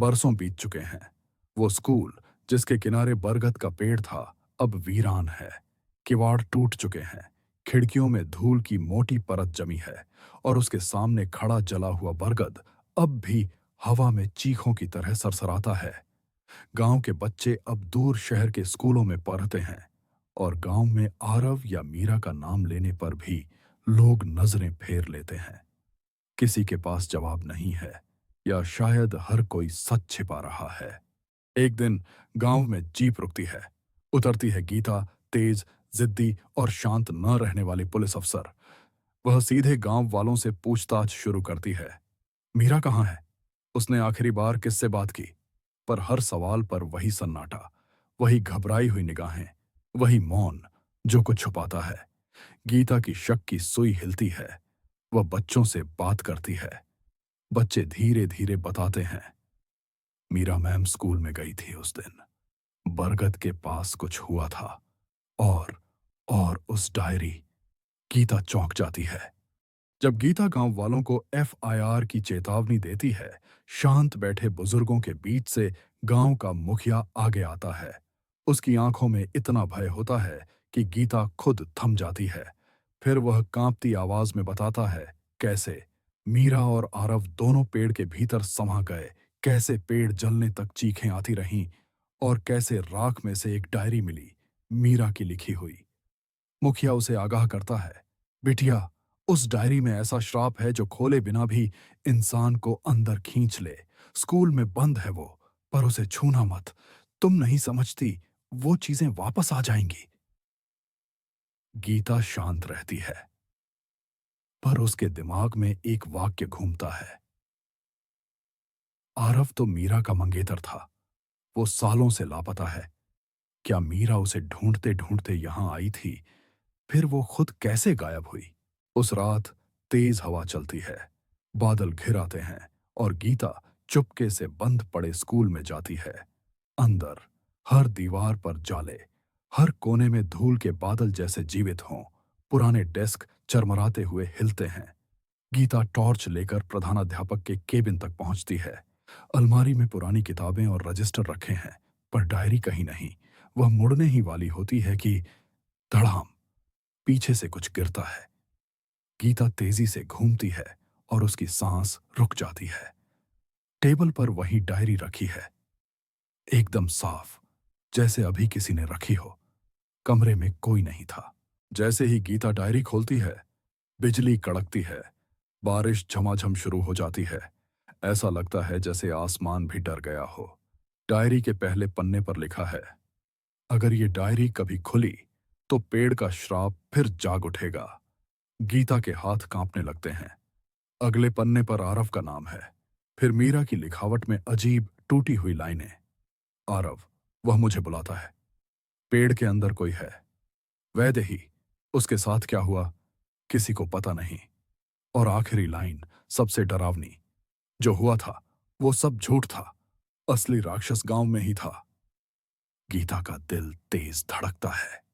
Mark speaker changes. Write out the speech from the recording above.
Speaker 1: बरसों बीत चुके हैं। वो स्कूल जिसके किनारे बरगद का पेड़ था, अब वीरान है। किवाड़ टूट चुके हैं, खिड़कियों में धूल की मोटी परत जमी है और उसके सामने खड़ा जला हुआ बरगद अब भी हवा में चीखों की तरह सरसराता है। गांव के बच्चे अब दूर शहर के स्कूलों में पढ़ते हैं और गांव में आरव या मीरा का नाम लेने पर भी लोग नजरें फेर लेते हैं। किसी के पास जवाब नहीं है, या शायद हर कोई सच छिपा रहा है। एक दिन गांव में जीप रुकती है। उतरती है गीता, तेज, जिद्दी और शांत न रहने वाली पुलिस अफसर। वह सीधे गांव वालों से पूछताछ शुरू करती है। मीरा कहाँ है? उसने आखिरी बार किससे बात की? पर हर सवाल पर वही सन्नाटा, वही घबराई हुई निगाहें, वही मौन जो कुछ छुपाता है। गीता की शक की सुई हिलती है। वह बच्चों से बात करती है। बच्चे धीरे धीरे बताते हैं, मीरा मैम स्कूल में गई थी उस दिन, बरगद के पास कुछ हुआ था। और उस डायरी। गीता चौंक जाती है। जब गीता गांव वालों को एफआईआर की चेतावनी देती है, शांत बैठे बुजुर्गों के बीच से गांव का मुखिया आगे आता है। उसकी आंखों में इतना भय होता है कि गीता खुद थम जाती है। फिर वह कांपती आवाज में बताता है कैसे मीरा और आरव दोनों पेड़ के भीतर समा गए, कैसे पेड़ जलने तक चीखें आती रहीं और कैसे राख में से एक डायरी मिली, मीरा की लिखी हुई। मुखिया उसे आगाह करता है, बिटिया, उस डायरी में ऐसा श्राप है जो खोले बिना भी इंसान को अंदर खींच ले। स्कूल में बंद है वो, पर उसे छूना मत। तुम नहीं समझती, वो चीजें वापस आ जाएंगी। गीता शांत रहती है, पर उसके दिमाग में एक वाक्य घूमता है। आरव तो मीरा का मंगेतर था। वो सालों से लापता है। क्या मीरा उसे ढूंढते ढूंढते यहां आई थी? फिर वो खुद कैसे गायब हुई? उस रात तेज हवा चलती है, बादल घिर आते हैं और गीता चुपके से बंद पड़े स्कूल में जाती है। अंदर हर दीवार पर जाले, हर कोने में धूल के बादल जैसे जीवित हों। पुराने डेस्क चरमराते हुए हिलते हैं। गीता टॉर्च लेकर प्रधानाध्यापक के केबिन तक पहुंचती है। अलमारी में पुरानी किताबें और रजिस्टर रखे हैं, पर डायरी कहीं नहीं। वह मुड़ने ही वाली होती है कि धड़ाम, पीछे से कुछ गिरता है। गीता तेजी से घूमती है और उसकी सांस रुक जाती है। टेबल पर वही डायरी रखी है, एकदम साफ, जैसे अभी किसी ने रखी हो। कमरे में कोई नहीं था। जैसे ही गीता डायरी खोलती है, बिजली कड़कती है, बारिश झमाझम शुरू हो जाती है। ऐसा लगता है जैसे आसमान भी डर गया हो। डायरी के पहले पन्ने पर लिखा है, अगर ये डायरी कभी खुली तो पेड़ का श्राप फिर जाग उठेगा। गीता के हाथ कांपने लगते हैं। अगले पन्ने पर आरव का नाम है। फिर मीरा की लिखावट में अजीब टूटी हुई लाइनें। आरव, वह मुझे बुलाता है। पेड़ के अंदर कोई है, वैदेही। उसके साथ क्या हुआ, किसी को पता नहीं। और आखिरी लाइन सबसे डरावनी, जो हुआ था वो सब झूठ था, असली राक्षस गांव में ही था। गीता का दिल तेज धड़कता है।